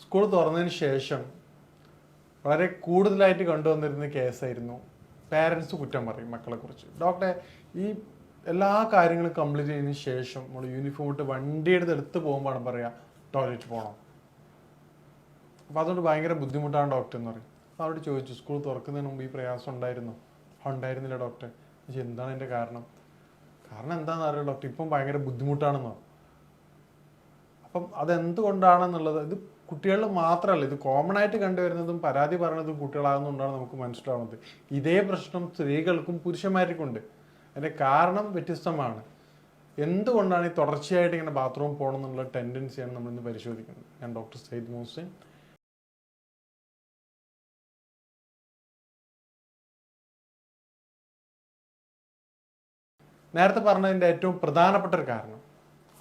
School തുറന്നതിന് ശേഷം വളരെ കൂടുതലായിട്ട് കണ്ടുവന്നിരുന്ന കേസായിരുന്നു പാരൻസ് കുറ്റം പറയും മക്കളെക്കുറിച്ച്. ഡോക്ടറെ, ഈ എല്ലാ കാര്യങ്ങളും കംപ്ലീറ്റ് ചെയ്തതിന് ശേഷം നമ്മൾ യൂണിഫോം ഇട്ട് വണ്ടിയുടെ എടുത്ത് പോകുമ്പോഴാണ് പറയുക ടോയ്ലറ്റ് പോകണം. അപ്പോൾ അതുകൊണ്ട് ഭയങ്കര ബുദ്ധിമുട്ടാണ് ഡോക്ടർ എന്ന് പറയും. അപ്പോൾ അവരോട് ചോദിച്ചു, സ്കൂൾ തുറക്കുന്നതിന് മുമ്പ് ഈ പ്രയാസം ഉണ്ടായിരുന്നോ? ഉണ്ടായിരുന്നില്ല ഡോക്ടർ. എന്താണ് എൻ്റെ കാരണം എന്താണെന്ന് അറിയാം ഡോക്ടർ, ഇപ്പം ഭയങ്കര ബുദ്ധിമുട്ടാണെന്നോ. അപ്പം അതെന്തുകൊണ്ടാണെന്നുള്ളത് ഇത് കുട്ടികളിൽ മാത്രമല്ല, ഇത് കോമൺ ആയിട്ട് കണ്ടുവരുന്നതും പരാതി പറയുന്നതും കുട്ടികളാകുന്നതുകൊണ്ടാണ് നമുക്ക് മനസ്സിലാവുന്നത്. ഇതേ പ്രശ്നം സ്ത്രീകൾക്കും പുരുഷന്മാർക്കും ഉണ്ട്. അതിൻ്റെ കാരണം വ്യത്യസ്തമാണ്. എന്തുകൊണ്ടാണ് ഈ തുടർച്ചയായിട്ട് ഇങ്ങനെ ബാത്റൂം പോകണം എന്നുള്ള ടെൻഡൻസിയാണ് നമ്മളിന്ന് പരിശോധിക്കുന്നത്. ഞാൻ ഡോക്ടർ സയ്യിദ് മുഹസിൻ. നേരത്തെ പറഞ്ഞതിൻ്റെ ഏറ്റവും പ്രധാനപ്പെട്ട ഒരു കാരണം,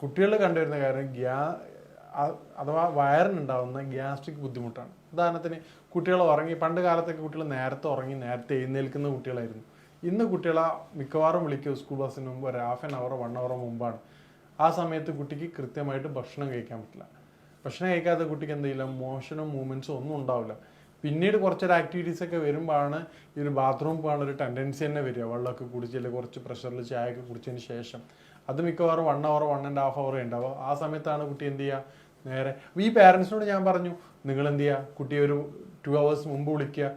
കുട്ടികൾ കണ്ടുവരുന്ന കാര്യം അഥവാ വയറിനുണ്ടാവുന്ന ഗ്യാസ്ട്രിക് ബുദ്ധിമുട്ടാണ്. ഉദാഹരണത്തിന് കുട്ടികൾ ഉറങ്ങി, പണ്ട് കാലത്തൊക്കെ കുട്ടികൾ നേരത്തെ ഉറങ്ങി നേരത്തെ എഴുന്നേൽക്കുന്ന കുട്ടികളായിരുന്നു. ഇന്ന് കുട്ടികളെ മിക്കവാറും വിളിക്കുക സ്കൂൾ ബസ്സിന് മുമ്പ് ഒരു ഹാഫ് ആൻ അവർ 1 hour മുമ്പാണ്. ആ സമയത്ത് കുട്ടിക്ക് കൃത്യമായിട്ട് ഭക്ഷണം കഴിക്കാൻ പറ്റില്ല. ഭക്ഷണം കഴിക്കാത്ത കുട്ടിക്ക് എന്തെങ്കിലും മോഷനും മൂവ്മെൻറ്റ്സും ഒന്നും ഉണ്ടാവില്ല. പിന്നീട് കുറച്ചൊരു ആക്ടിവിറ്റീസൊക്കെ വരുമ്പോഴാണ് ഈ ഒരു ബാത്റൂം പോകാനുള്ള ഒരു ടെൻഡൻസി തന്നെ വരിക. വെള്ളമൊക്കെ കുടിച്ച് അല്ലെങ്കിൽ കുറച്ച് പ്രഷറിൽ ചായയൊക്കെ കുടിച്ചതിന് ശേഷം. അത് മിക്കവാറും 1 hour 1.5 hour ഉണ്ടാവുക. ആ സമയത്താണ് കുട്ടി എന്ത് ചെയ്യുക, നേരെ ഈ പാരൻസിനോട് ഞാൻ പറഞ്ഞു, നിങ്ങൾ എന്ത് ചെയ്യുക, കുട്ടിയെ ഒരു 2 hours മുമ്പ് വിളിക്കുക.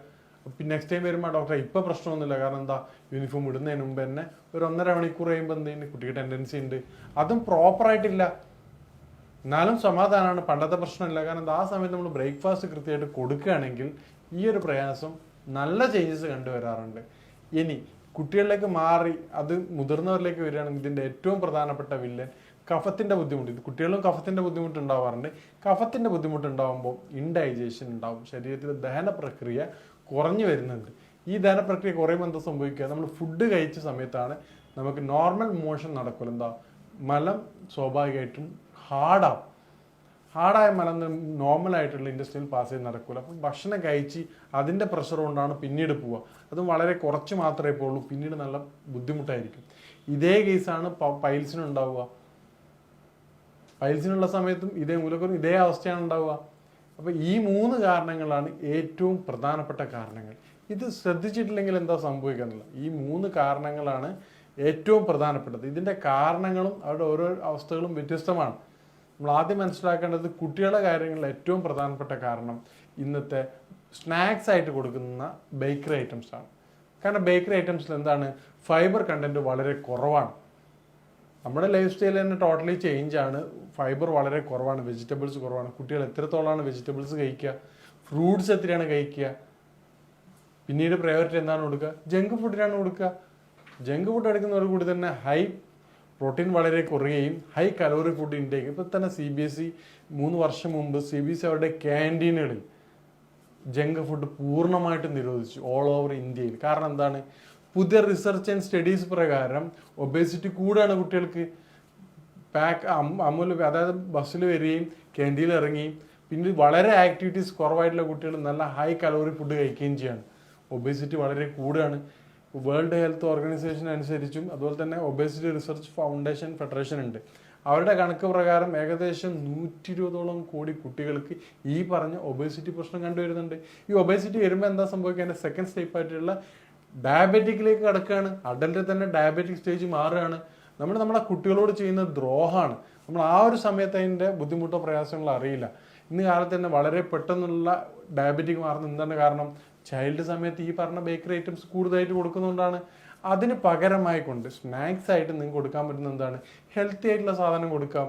പിന്നെ നെക്സ്റ്റ് ടൈം വരുമ്പോൾ ഡോക്ടറെ ഇപ്പോൾ പ്രശ്നമൊന്നുമില്ല, കാരണം എന്താ യൂണിഫോം ഇടുന്നതിന് മുമ്പ് തന്നെ ഒരു 1.5 മണിക്കൂർ കഴിയുമ്പോൾ എന്തെങ്കിലും കുട്ടിക്ക് ടെൻഡൻസി ഉണ്ട്. അതും പ്രോപ്പറായിട്ടില്ല, എന്നാലും സമാധാനമാണ്, പണ്ടത്തെ പ്രശ്നമില്ല. കാരണം ആ സമയത്ത് നമ്മൾ ബ്രേക്ക്ഫാസ്റ്റ് കൃത്യമായിട്ട് കൊടുക്കുകയാണെങ്കിൽ ഈ ഒരു പ്രയാസം നല്ല ചേഞ്ചസ് കണ്ടുവരാറുണ്ട്. ഇനി കുട്ടികളിലേക്ക് മാറി അത് മുതിർന്നവരിലേക്ക് വരികയാണെങ്കിൽ ഇതിൻ്റെ ഏറ്റവും പ്രധാനപ്പെട്ട വില്ലൻ കഫത്തിൻ്റെ ബുദ്ധിമുട്ട്. ഇത് കുട്ടികളും കഫത്തിൻ്റെ ബുദ്ധിമുട്ട് ഉണ്ടാവാറുണ്ട്. കഫത്തിൻ്റെ ബുദ്ധിമുട്ട് ഉണ്ടാകുമ്പോൾ ഇൻഡൈജഷൻ ഉണ്ടാവും, ശരീരത്തിലെ ദഹന പ്രക്രിയ കുറഞ്ഞു വരുന്നുണ്ട്. ഈ ദഹന പ്രക്രിയ കുറയുമ്പോൾ എന്താ സംഭവിക്കുക, നമ്മൾ ഫുഡ് കഴിച്ച സമയത്താണ് നമുക്ക് നോർമൽ മോഷൻ നടക്കില്ല. എന്താ, മലം സ്വാഭാവികമായിട്ടും ഹാർഡായ മലം നോർമലായിട്ടുള്ള ഇൻഡസ്ട്രിയിൽ പാസ് ചെയ്ത് നടക്കില്ല. അപ്പം ഭക്ഷണം കഴിച്ച് അതിൻ്റെ പ്രഷർ കൊണ്ടാണ് പിന്നീട് പോവുക. അതും വളരെ കുറച്ച് മാത്രമേ പോവുള്ളൂ, പിന്നീട് നല്ല ബുദ്ധിമുട്ടായിരിക്കും. ഇതേ കേസാണ് പൈൽസിനുണ്ടാവുക. പൈൽസിനുള്ള സമയത്തും ഇതേ മൂലക്കും ഇതേ അവസ്ഥയാണ് ഉണ്ടാവുക. അപ്പോൾ ഈ 3 കാരണങ്ങളാണ് ഏറ്റവും പ്രധാനപ്പെട്ട കാരണങ്ങൾ. ഇത് ശ്രദ്ധിച്ചിട്ടില്ലെങ്കിൽ എന്താ സംഭവിക്കുന്നില്ല, ഈ 3 കാരണങ്ങളാണ് ഏറ്റവും പ്രധാനപ്പെട്ടത്. ഇതിൻ്റെ കാരണങ്ങളും അവരുടെ ഓരോ അവസ്ഥകളും വ്യത്യസ്തമാണ്. നമ്മൾ ആദ്യം മനസ്സിലാക്കേണ്ടത് കുട്ടികളുടെ കാര്യങ്ങളിൽ ഏറ്റവും പ്രധാനപ്പെട്ട കാരണം ഇന്നത്തെ സ്നാക്സ് ആയിട്ട് കൊടുക്കുന്ന ബേക്കറി ഐറ്റംസ് ആണ്. കാരണം ബേക്കറി ഐറ്റംസിൽ എന്താണ്, ഫൈബർ കണ്ടന്റ് വളരെ കുറവാണ്. നമ്മുടെ ലൈഫ് സ്റ്റൈൽ തന്നെ ടോട്ടലി ചേഞ്ച് ആണ്. ഫൈബർ വളരെ കുറവാണ്, വെജിറ്റബിൾസ് കുറവാണ്. കുട്ടികൾ എത്രത്തോളമാണ് വെജിറ്റബിൾസ് കഴിക്കുക, ഫ്രൂട്ട്സ് എത്രയാണ് കഴിക്കുക. പിന്നീട് പ്രയോറിറ്റി എന്താണ് കൊടുക്കുക, ജങ്ക് ഫുഡിനാണ് കൊടുക്കുക. ജങ്ക് ഫുഡ് എടുക്കുന്നതോട് കൂടി തന്നെ ഹൈ പ്രോട്ടീൻ വളരെ കുറയുകയും ഹൈ കലോറി ഫുഡ് ഇൻടേക്ക്. ഇപ്പോൾ തന്നെ CBSE 3 വർഷം മുമ്പ് CBSE അവരുടെ ക്യാൻറ്റീനുകളിൽ ജങ്ക് ഫുഡ് പൂർണ്ണമായിട്ടും നിരോധിച്ചു ഓൾ ഓവർ ഇന്ത്യയിൽ. കാരണം എന്താണ്, പുതിയ റിസർച്ച് ആൻഡ് സ്റ്റഡീസ് പ്രകാരം ഒബേസിറ്റി കൂടാണ് കുട്ടികൾക്ക്. അതായത് ബസ്സിൽ വരികയും ക്യാൻറ്റീനിൽ ഇറങ്ങുകയും പിന്നെ വളരെ ആക്ടിവിറ്റീസ് കുറവായിട്ടുള്ള കുട്ടികൾ നല്ല ഹൈ കലോറി ഫുഡ് കഴിക്കുകയും ചെയ്യാണ്. ഒബേസിറ്റി വളരെ കൂടുകയാണ്. വേൾഡ് ഹെൽത്ത് ഓർഗനൈസേഷൻ അനുസരിച്ചും അതുപോലെ തന്നെ ഒബേസിറ്റി റിസർച്ച് ഫൗണ്ടേഷൻ ഫെഡറേഷൻ ഉണ്ട്. അവരുടെ കണക്ക് പ്രകാരം ഏകദേശം 120ഓളം കോടി കുട്ടികൾക്ക് ഈ പറഞ്ഞ ഒബേസിറ്റി പ്രശ്നം കണ്ടുവരുന്നുണ്ട്. ഈ ഒബേസിറ്റി വരുമ്പോൾ എന്താ സംഭവിക്കുക, അതിൻ്റെ സെക്കൻഡ് സ്റ്റെപ്പ് ആയിട്ടുള്ള ഡയബറ്റിക്കിലേക്ക് കടക്കുകയാണ്. അഡൽറ്റിൽ തന്നെ ഡയബറ്റിക് സ്റ്റേജ് മാറുകയാണ്. നമ്മുടെ കുട്ടികളോട് ചെയ്യുന്ന ദ്രോഹമാണ്. നമ്മൾ ആ ഒരു സമയത്ത് അതിൻ്റെ ബുദ്ധിമുട്ടോ പ്രയാസങ്ങളോ അറിയില്ല. ഇന്ന് കാലത്ത് തന്നെ വളരെ പെട്ടെന്നുള്ള ഡയബറ്റിക് മാറുന്ന എന്താണ് കാരണം, ചൈൽഡ് സമയത്ത് ഈ പറഞ്ഞ ബേക്കറി ഐറ്റംസ് കൂടുതലായിട്ട് കൊടുക്കുന്നതുകൊണ്ടാണ്. അതിന് പകരമായിക്കൊണ്ട് സ്നാക്സ് ആയിട്ട് നിങ്ങൾക്ക് കൊടുക്കാൻ പറ്റുന്ന എന്താണ്, ഹെൽത്തി ആയിട്ടുള്ള സാധനം കൊടുക്കാം,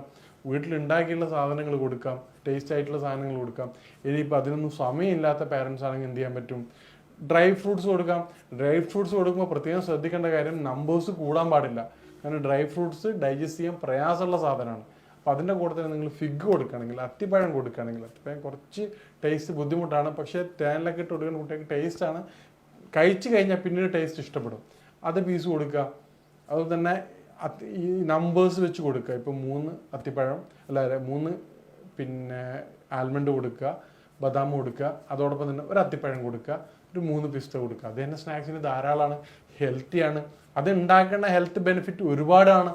വീട്ടിലുണ്ടാക്കിയുള്ള സാധനങ്ങൾ കൊടുക്കാം, ടേസ്റ്റ് ആയിട്ടുള്ള സാധനങ്ങൾ കൊടുക്കാം. ഇനിയിപ്പോൾ അതിനൊന്നും സമയമില്ലാത്ത പാരൻസ് ആണെങ്കിൽ എന്ത് ചെയ്യാൻ പറ്റും, ഡ്രൈ ഫ്രൂട്ട്സ് കൊടുക്കാം. ഡ്രൈ ഫ്രൂട്ട്സ് കൊടുക്കുമ്പോൾ പ്രത്യേകം ശ്രദ്ധിക്കേണ്ട കാര്യം, നമ്പേഴ്സ് കൂടാൻ പാടില്ല. കാരണം ഡ്രൈ ഫ്രൂട്ട്സ് ഡൈജസ്റ്റ് ചെയ്യാൻ പ്രയാസമുള്ള സാധനമാണ്. അപ്പോൾ അതിൻ്റെ കൂടെ തന്നെ നിങ്ങൾ ഫിഗ് കൊടുക്കുകയാണെങ്കിൽ, അത്തിപ്പഴം കൊടുക്കുകയാണെങ്കിൽ, അത്തിപ്പഴം കുറച്ച് ടേസ്റ്റ് ബുദ്ധിമുട്ടാണ്, പക്ഷേ തേനിലൊക്കെ ഇട്ട് കൊടുക്കുന്ന കുട്ടികൾക്ക് ടേസ്റ്റാണ്. കഴിച്ച് കഴിഞ്ഞാൽ പിന്നീട് ടേസ്റ്റ് ഇഷ്ടപ്പെടും. അത് പീസ് കൊടുക്കുക. അതുപോലെ തന്നെ ഈ നമ്പേഴ്സ് വെച്ച് കൊടുക്കുക. ഇപ്പോൾ 3 അത്തിപ്പഴം 3 പിന്നെ ആൽമണ്ട് കൊടുക്കുക, ബദാം കൊടുക്കുക, അതോടൊപ്പം തന്നെ ഒരു അത്തിപ്പഴം കൊടുക്കുക, ഒരു 3 പിസ്ത കൊടുക്കുക. അത് തന്നെ സ്നാക്സിന് ധാരാളമാണ്, ഹെൽത്തിയാണ്. അത് ഉണ്ടാക്കേണ്ട ഹെൽത്ത് ബെനിഫിറ്റ് ഒരുപാടാണ്.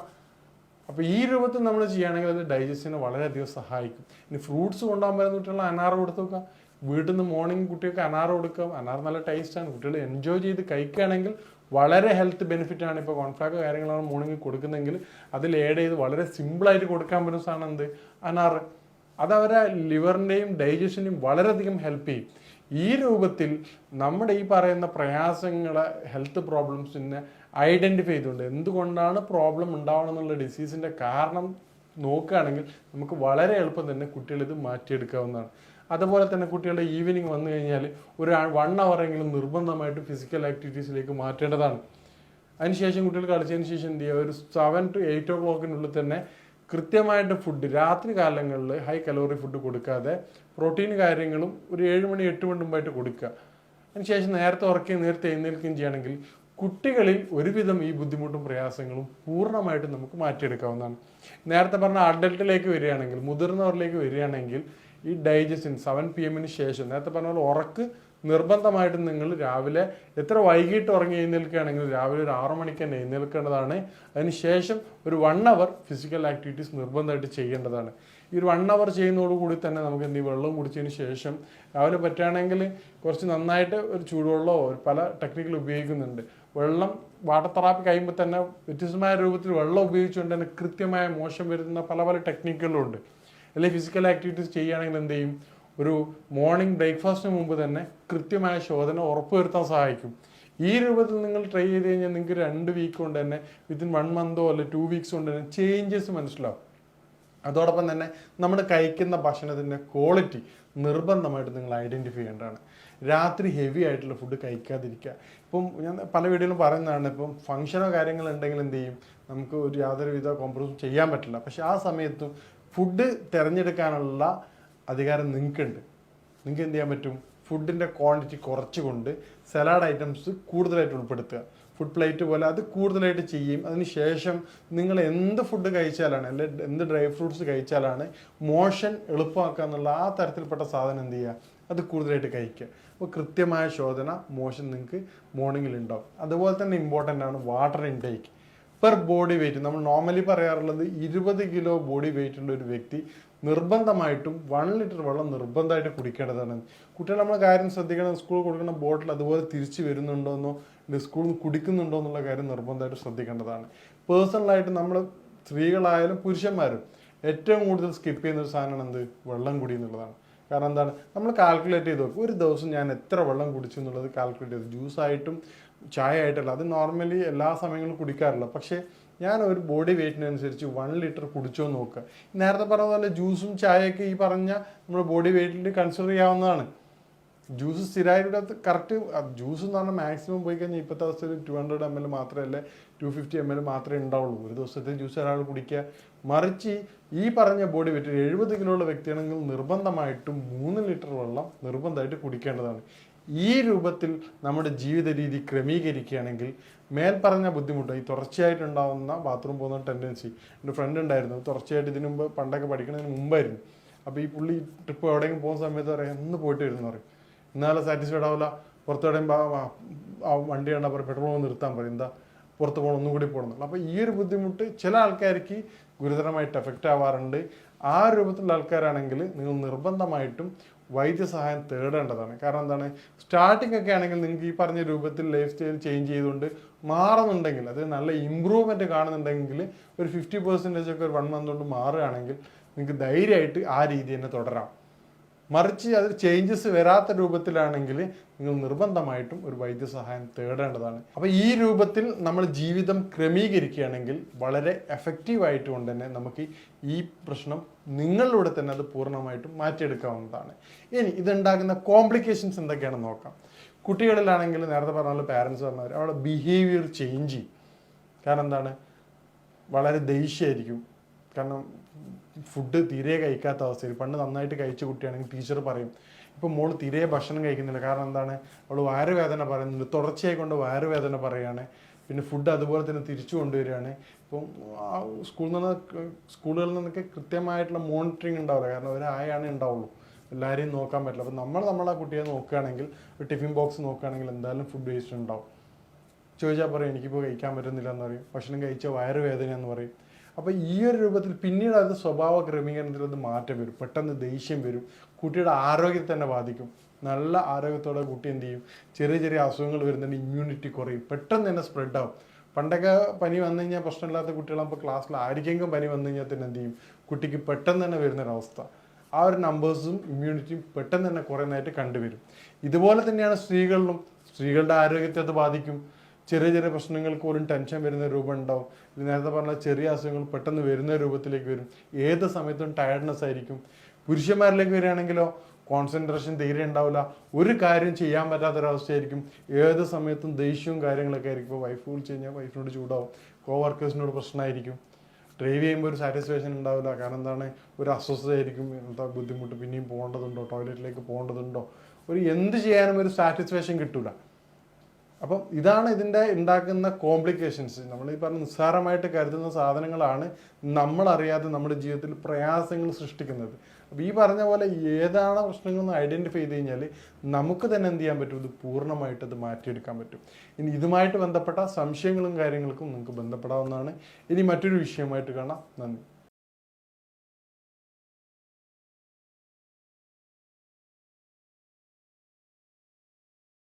അപ്പോൾ ഈ രൂപത്തിൽ നമ്മൾ ചെയ്യുകയാണെങ്കിൽ അത് ഡൈജസ്റ്റിനെ വളരെയധികം സഹായിക്കും. ഇനി ഫ്രൂട്ട്സ് കൊണ്ടുപോകാൻ പറ്റുന്ന കുട്ടികൾ അനാർ കൊടുത്തു നോക്കുക. വീട്ടിൽ നിന്ന് മോർണിംഗ് കുട്ടികൾക്ക് അനാർ കൊടുക്കാം. അനാർ നല്ല ടേസ്റ്റാണ്. കുട്ടികൾ എൻജോയ് ചെയ്ത് കഴിക്കുകയാണെങ്കിൽ വളരെ ഹെൽത്ത് ബെനിഫിറ്റ് ആണ്. ഇപ്പോൾ കോൺഫ്ലാക്ക് കാര്യങ്ങളാണ് മോർണിംഗ് കൊടുക്കുന്നതെങ്കിൽ അതിൽ ആഡ് ചെയ്ത് വളരെ സിമ്പിളായിട്ട് കൊടുക്കാൻ പറ്റുന്ന സാധനം എന്ത്, അനാർ. അതവരെ ലിവറിൻ്റെയും ഡൈജഷനെയും വളരെയധികം ഹെൽപ്പ് ചെയ്യും. ഈ രൂപത്തിൽ നമ്മുടെ ഈ പറയുന്ന പ്രയാസങ്ങളെ, ഹെൽത്ത് പ്രോബ്ലംസിനെ ഐഡൻറ്റിഫൈ ചെയ്തുകൊണ്ട് എന്തുകൊണ്ടാണ് പ്രോബ്ലം ഉണ്ടാവണം എന്നുള്ള ഡിസീസിൻ്റെ കാരണം നോക്കുകയാണെങ്കിൽ നമുക്ക് വളരെ എളുപ്പം തന്നെ കുട്ടികളിത് മാറ്റിയെടുക്കാവുന്നതാണ്. അതുപോലെ തന്നെ കുട്ടികളുടെ ഈവനിങ് വന്നു കഴിഞ്ഞാൽ ഒരു 1 hour നിർബന്ധമായിട്ട് ഫിസിക്കൽ ആക്ടിവിറ്റീസിലേക്ക് മാറ്റേണ്ടതാണ്. അതിനുശേഷം കുട്ടികൾ കളിച്ചതിന് ശേഷം എന്ത് ചെയ്യുക, ഒരു 7 to 8 o'clock തന്നെ കൃത്യമായിട്ട് ഫുഡ്, രാത്രി കാലങ്ങളിൽ ഹൈ കലോറി ഫുഡ് കൊടുക്കാതെ പ്രോട്ടീൻ കാര്യങ്ങളും ഒരു 7 മണി 8 മണി മുമ്പായിട്ട് കൊടുക്കുക. അതിനുശേഷം നേരത്തെ ഉറക്കുകയും നേരത്തെ എഴുന്നേൽക്കുകയും ചെയ്യുകയാണെങ്കിൽ കുട്ടികളിൽ ഒരുവിധം ഈ ബുദ്ധിമുട്ടും പ്രയാസങ്ങളും പൂർണ്ണമായിട്ട് നമുക്ക് മാറ്റിയെടുക്കാവുന്നതാണ്. നേരത്തെ പറഞ്ഞ അഡൽട്ടിലേക്ക് വരികയാണെങ്കിൽ, മുതിർന്നവരിലേക്ക് വരികയാണെങ്കിൽ ഈ ഡൈജഷൻ 7 PM ശേഷം നേരത്തെ പറഞ്ഞ പോലെ ഉറക്ക് നിർബന്ധമായിട്ടും നിങ്ങൾ രാവിലെ എത്ര വൈകിട്ട് ഉറങ്ങി എഴുന്നേൽക്കുകയാണെങ്കിൽ രാവിലെ ഒരു 6 മണിക്ക് തന്നെ എഴുന്നേൽക്കേണ്ടതാണ്. അതിനുശേഷം ഒരു 1 hour ഫിസിക്കൽ ആക്ടിവിറ്റീസ് നിർബന്ധമായിട്ട് ചെയ്യേണ്ടതാണ്. ഈ ഒരു 1 hour ചെയ്യുന്നതോടുകൂടി തന്നെ നമുക്ക് എന്ത് വെള്ളം കുടിച്ചതിന് ശേഷം രാവിലെ പറ്റുകയാണെങ്കിൽ കുറച്ച് നന്നായിട്ട് ഒരു ചൂടുവെള്ളമോ പല ടെക്നിക്കൽ ഉപയോഗിക്കുന്നുണ്ട്. വെള്ളം വാട്ടർ തെറാപ്പി കഴിയുമ്പോൾ തന്നെ വ്യത്യസ്തമായ രൂപത്തിൽ വെള്ളം ഉപയോഗിച്ചുകൊണ്ട് തന്നെ കൃത്യമായ മോശം വരുന്ന പല പല ടെക്നിക്കുകളും ഉണ്ട്. അല്ലെങ്കിൽ ഫിസിക്കൽ ആക്ടിവിറ്റീസ് ചെയ്യുകയാണെങ്കിൽ എന്ത് ചെയ്യും, ഒരു മോർണിംഗ് ബ്രേക്ക്ഫാസ്റ്റിന് മുമ്പ് തന്നെ കൃത്യമായ ശോധന ഉറപ്പുവരുത്താൻ സഹായിക്കും. ഈ രൂപത്തിൽ നിങ്ങൾ ട്രൈ ചെയ്ത് കഴിഞ്ഞാൽ നിങ്ങൾക്ക് 2 week കൊണ്ട് തന്നെ വിത്തിൻ 1 month അല്ലെ 2 weeks കൊണ്ട് തന്നെ ചേഞ്ചസ് മനസ്സിലാവും. അതോടൊപ്പം തന്നെ നമ്മൾ കഴിക്കുന്ന ഭക്ഷണത്തിൻ്റെ ക്വാളിറ്റി നിർബന്ധമായിട്ട് നിങ്ങൾ ഐഡൻറ്റിഫൈ ചെയ്യേണ്ടതാണ്. രാത്രി ഹെവി ആയിട്ടുള്ള ഫുഡ് കഴിക്കാതിരിക്കുക. ഇപ്പം ഞാൻ പല വീഡിയോയിലും പറയുന്നതാണ്, ഇപ്പം ഫംഗ്ഷനോ കാര്യങ്ങളുണ്ടെങ്കിൽ എന്ത് ചെയ്യും, നമുക്ക് ഒരു യാതൊരുവിധ കോംപ്രമൈസും ചെയ്യാൻ പറ്റില്ല. പക്ഷെ ആ സമയത്തും ഫുഡ് തിരഞ്ഞെടുക്കാനുള്ള അധികാരം നിങ്ങൾക്കുണ്ട്. നിങ്ങൾക്ക് എന്ത് ചെയ്യാൻ പറ്റും, ഫുഡിൻ്റെ ക്വാണ്ടിറ്റി കുറച്ചുകൊണ്ട് സലാഡ് ഐറ്റംസ് കൂടുതലായിട്ട് ഉൾപ്പെടുത്തുക. ഫുഡ് പ്ലേറ്റ് പോലെ അത് കൂടുതലായിട്ട് ചെയ്യും. അതിനുശേഷം നിങ്ങൾ എന്ത് ഫുഡ് കഴിച്ചാലാണ്, അല്ലെങ്കിൽ എന്ത് ഡ്രൈ ഫ്രൂട്ട്സ് കഴിച്ചാലാണ് മോഷൻ എളുപ്പമാക്കുക എന്നുള്ള ആ തരത്തിൽപ്പെട്ട സാധനം എന്ത് ചെയ്യുക, അത് കൂടുതലായിട്ട് കഴിക്കുക. അപ്പോൾ കൃത്യമായ ശോധന മോഷൻ നിങ്ങൾക്ക് മോർണിംഗിൽ ഉണ്ടാവും. അതുപോലെ തന്നെ ഇമ്പോർട്ടൻ്റ് ആണ് water intake. Per body weight നമ്മൾ നോർമലി പറയാറുള്ളത് 20 kg ബോഡി വെയിറ്റ് ഉള്ള ഒരു വ്യക്തി നിർബന്ധമായിട്ടും 1 liter വെള്ളം നിർബന്ധമായിട്ട് കുടിക്കേണ്ടതാണ്. കുട്ടികൾ നമ്മൾ കാര്യം ശ്രദ്ധിക്കണം, സ്കൂളിൽ കൊടുക്കുന്ന ബോട്ടിൽ അതുപോലെ തിരിച്ചു വരുന്നുണ്ടോയെന്നോ സ്കൂളിൽ നിന്ന് കുടിക്കുന്നുണ്ടോ എന്നുള്ള കാര്യം നിർബന്ധമായിട്ട് ശ്രദ്ധിക്കേണ്ടതാണ്. പേഴ്സണലായിട്ട് നമ്മൾ സ്ത്രീകളായാലും പുരുഷന്മാരും ഏറ്റവും കൂടുതൽ സ്കിപ്പ് ചെയ്യുന്ന ഒരു സാധനമാണ് എന്ത്, വെള്ളം കുടി എന്നുള്ളതാണ്. കാരണം എന്താണ്, നമ്മൾ കാൽക്കുലേറ്റ് ചെയ്ത് നോക്കും, ഒരു ദിവസം ഞാൻ എത്ര വെള്ളം കുടിച്ചു എന്നുള്ളത് കാൽക്കുലേറ്റ് ചെയ്ത്, ജ്യൂസായിട്ടും ചായ ആയിട്ടല്ല, അത് നോർമലി എല്ലാ സമയങ്ങളും കുടിക്കാറില്ല. പക്ഷേ ഞാൻ ഒരു ബോഡി വെയിറ്റിനനുസരിച്ച് 1 liter കുടിച്ചോ നോക്കുക. നേരത്തെ പറഞ്ഞ പോലെ ജ്യൂസും ചായയൊക്കെ ഈ പറഞ്ഞ നമ്മുടെ ബോഡി വെയിറ്റിൽ കൺസിഡർ ചെയ്യാവുന്നതാണ്. ജ്യൂസ് സ്ഥിരമായിട്ട് കറക്റ്റ്, ജ്യൂസ് എന്ന് പറഞ്ഞാൽ മാക്സിമം പോയി കഴിഞ്ഞാൽ ഇപ്പോഴത്തെ അവസ്ഥയിൽ 200 ml മാത്രമല്ല 250 ml മാത്രമേ ഉണ്ടാവുള്ളൂ. ഒരു ദിവസത്തെ ജ്യൂസ് ഒരാൾ കുടിക്കുക. മറിച്ച് ഈ പറഞ്ഞ ബോഡി വെയിറ്റ് 70 kg ഉള്ള വ്യക്തിയാണെങ്കിൽ നിർബന്ധമായിട്ടും 3 liter വെള്ളം നിർബന്ധമായിട്ട് കുടിക്കേണ്ടതാണ്. ഈ രൂപത്തിൽ നമ്മുടെ ജീവിത രീതി ക്രമീകരിക്കുകയാണെങ്കിൽ മേൽപ്പറഞ്ഞ ബുദ്ധിമുട്ട്, ഈ തുടർച്ചയായിട്ടുണ്ടാകുന്ന ബാത്റൂം പോകുന്ന ടെൻഡൻസി, എൻ്റെ ഫ്രണ്ട് ഉണ്ടായിരുന്നു തുടർച്ചയായിട്ട്, ഇതിനു മുമ്പ് പണ്ടൊക്കെ പഠിക്കുന്നതിന് മുമ്പായിരുന്നു. അപ്പോൾ ഈ പുള്ളി ട്രിപ്പ് എവിടെയെങ്കിലും പോകുന്ന സമയത്ത് പറയാം ഒന്ന് പോയിട്ട് വരുന്നു പറയും. എന്നാലും സാറ്റിസ്ഫൈഡ് ആവില്ല. പുറത്തെവിടെയും വണ്ടി കണ്ടാൽ പറയും പെട്രോൾ നിർത്താൻ പറയും, എന്താ പുറത്ത് പോകണം ഒന്നും കൂടി പോകണം. അപ്പോൾ ഈ ഒരു ബുദ്ധിമുട്ട് ചില ആൾക്കാർക്ക് ഗുരുതരമായിട്ട് എഫക്റ്റ് ആവാറുണ്ട്. ആ രൂപത്തിലുള്ള ആൾക്കാരാണെങ്കിൽ നിങ്ങൾ നിർബന്ധമായിട്ടും വൈദ്യസഹായം തേടേണ്ടതാണ്. കാരണം എന്താണ്, സ്റ്റാർട്ടിംഗ് ഒക്കെ ആണെങ്കിൽ നിങ്ങൾക്ക് ഈ പറഞ്ഞ രൂപത്തിൽ ലൈഫ് സ്റ്റൈൽ ചേഞ്ച് ചെയ്തുകൊണ്ട് മാറുന്നുണ്ടെങ്കിൽ, അത് നല്ല ഇമ്പ്രൂവ്മെൻറ്റ് കാണുന്നുണ്ടെങ്കിൽ ഒരു 50% ഒക്കെ ഒരു 1 month കൊണ്ട് മാറുകയാണെങ്കിൽ നിങ്ങൾക്ക് ധൈര്യമായിട്ട് ആ രീതി തന്നെ തുടരാം. മറിച്ച് അത് ചേഞ്ചസ് വരാത്ത രൂപത്തിലാണെങ്കിൽ നിങ്ങൾ നിർബന്ധമായിട്ടും ഒരു വൈദ്യസഹായം തേടേണ്ടതാണ്. അപ്പോൾ ഈ രൂപത്തിൽ നമ്മൾ ജീവിതം ക്രമീകരിക്കുകയാണെങ്കിൽ വളരെ എഫക്റ്റീവായിട്ട് കൊണ്ട് തന്നെ നമുക്ക് ഈ പ്രശ്നം നിങ്ങളിലൂടെ തന്നെ അത് പൂർണ്ണമായിട്ടും മാറ്റിയെടുക്കാവുന്നതാണ്. ഇനി ഇതുണ്ടാകുന്ന കോംപ്ലിക്കേഷൻസ് എന്തൊക്കെയാണെന്ന് നോക്കാം. കുട്ടികളിലാണെങ്കിൽ നേരത്തെ പറഞ്ഞ പാരൻസ് പറഞ്ഞവർ അവരുടെ ബിഹേവിയർ ചേഞ്ച് ചെയ്യും. കാരണം എന്താണ്, വളരെ ദേഷ്യമായിരിക്കും. കാരണം ഫുഡ് തീരെ കഴിക്കാത്ത അവസ്ഥയിൽ, പണ്ട് നന്നായിട്ട് കഴിച്ച കുട്ടിയാണെങ്കിൽ ടീച്ചർ പറയും ഇപ്പം മോൾ തീരെ ഭക്ഷണം കഴിക്കുന്നില്ല. കാരണം എന്താണ്, അവൾ വയറുവേദന പറയുന്നുണ്ട്, തുടർച്ചയായി കൊണ്ട് വയറുവേദന പറയുകയാണ്. പിന്നെ ഫുഡ് അതുപോലെ തന്നെ തിരിച്ചു കൊണ്ടുവരികയാണ്. ഇപ്പം സ്കൂളുകളിൽ നിന്നൊക്കെ കൃത്യമായിട്ടുള്ള മോണിറ്ററിങ് ഉണ്ടാവില്ല. കാരണം ഒരായാണ് ഉണ്ടാവുള്ളൂ, എല്ലാവരെയും നോക്കാൻ പറ്റില്ല. അപ്പം നമ്മളെ കുട്ടിയെ നോക്കുകയാണെങ്കിൽ, ഒരു ടിഫിൻ ബോക്സ് നോക്കുകയാണെങ്കിൽ എന്തായാലും ഫുഡ് വേസ്റ്റ് ഉണ്ടാവും. ചോദിച്ചാൽ പറയും എനിക്കിപ്പോൾ കഴിക്കാൻ പറ്റുന്നില്ല എന്ന് പറയും. ഭക്ഷണം കഴിച്ചാൽ വയറുവേദന എന്ന് പറയും. അപ്പോൾ ഈ ഒരു രൂപത്തിൽ പിന്നീട് അത് സ്വഭാവ ക്രമീകരണത്തിൽ അത് മാറ്റം വരും, പെട്ടെന്ന് ദേഷ്യം വരും, കുട്ടിയുടെ ആരോഗ്യത്തെ തന്നെ ബാധിക്കും. നല്ല ആരോഗ്യത്തോടെ കുട്ടി എന്ത് ചെയ്യും, ചെറിയ ചെറിയ അസുഖങ്ങൾ വരുന്നുണ്ട്, ഇമ്മ്യൂണിറ്റി കുറയും, പെട്ടെന്ന് തന്നെ സ്പ്രെഡ് ആവും. പണ്ടൊക്കെ പനി വന്നു കഴിഞ്ഞാൽ പ്രശ്നമില്ലാത്ത കുട്ടികളാകുമ്പോൾ ക്ലാസ്സിൽ ആർക്കെങ്കിലും പനി വന്നു കഴിഞ്ഞാൽ തന്നെ എന്ത് ചെയ്യും, കുട്ടിക്ക് പെട്ടെന്ന് തന്നെ വരുന്നൊരവസ്ഥ. ആ ഒരു നമ്പേഴ്സും ഇമ്മ്യൂണിറ്റിയും പെട്ടെന്ന് തന്നെ കുറയുന്നതായിട്ട് കണ്ടുവരും. ഇതുപോലെ തന്നെയാണ് സ്ത്രീകളിലും. സ്ത്രീകളുടെ ആരോഗ്യത്തെ അത് ബാധിക്കും. ചെറിയ ചെറിയ പ്രശ്നങ്ങൾക്ക് പോലും ടെൻഷൻ വരുന്ന രൂപം ഉണ്ടാവും. ഇത് നേരത്തെ പറഞ്ഞ ചെറിയ അസുഖങ്ങൾ പെട്ടെന്ന് വരുന്ന രൂപത്തിലേക്ക് വരും. ഏത് സമയത്തും ടയർഡ്നെസ് ആയിരിക്കും. പുരുഷന്മാരിലേക്ക് വരികയാണെങ്കിലോ കോൺസെൻട്രേഷൻ തീരെ ഉണ്ടാവില്ല, ഒരു കാര്യം ചെയ്യാൻ പറ്റാത്തൊരവസ്ഥയായിരിക്കും. ഏത് സമയത്തും ദേഷ്യവും കാര്യങ്ങളൊക്കെ ആയിരിക്കും. ഇപ്പോൾ വൈഫ് വിളിച്ച് കഴിഞ്ഞാൽ വൈഫിനോട് ചൂടാവും, കോവർക്കേഴ്സിനോട് പ്രശ്നമായിരിക്കും, ഡ്രൈവ് ചെയ്യുമ്പോൾ ഒരു സാറ്റിസ്ഫാക്ഷൻ ഉണ്ടാവില്ല. കാരണം എന്താണ്, ഒരു അസ്വസ്ഥതയായിരിക്കും, എന്താ ബുദ്ധിമുട്ട്, പിന്നെയും പോകേണ്ടതുണ്ടോ, ടോയ്ലറ്റിലേക്ക് പോകേണ്ടതുണ്ടോ, ഒരു എന്ത് ചെയ്യാനും ഒരു സാറ്റിസ്ഫാക്ഷൻ കിട്ടില്ല. അപ്പം ഇതാണ് ഇതിൻ്റെ ഉണ്ടാക്കുന്ന കോംപ്ലിക്കേഷൻസ്. നമ്മൾ ഈ പറഞ്ഞ നിസ്സാരമായിട്ട് കരുതുന്ന സാധനങ്ങളാണ് നമ്മളറിയാതെ നമ്മുടെ ജീവിതത്തിൽ പ്രയാസങ്ങൾ സൃഷ്ടിക്കുന്നത്. അപ്പോൾ ഈ പറഞ്ഞ പോലെ ഏതാണ് പ്രശ്നങ്ങളെന്ന് ഐഡൻറ്റിഫൈ ചെയ്ത് കഴിഞ്ഞാൽ നമുക്ക് തന്നെ എന്ത് ചെയ്യാൻ പറ്റും, ഇത് പൂർണ്ണമായിട്ട് അത് മാറ്റിയെടുക്കാൻ പറ്റും. ഇനി ഇതുമായിട്ട് ബന്ധപ്പെട്ട സംശയങ്ങളും കാര്യങ്ങൾക്കും നിങ്ങൾക്ക് ബന്ധപ്പെടാവുന്നതാണ്. ഇനി മറ്റൊരു വിഷയമായിട്ട് കാണാം. നന്ദി.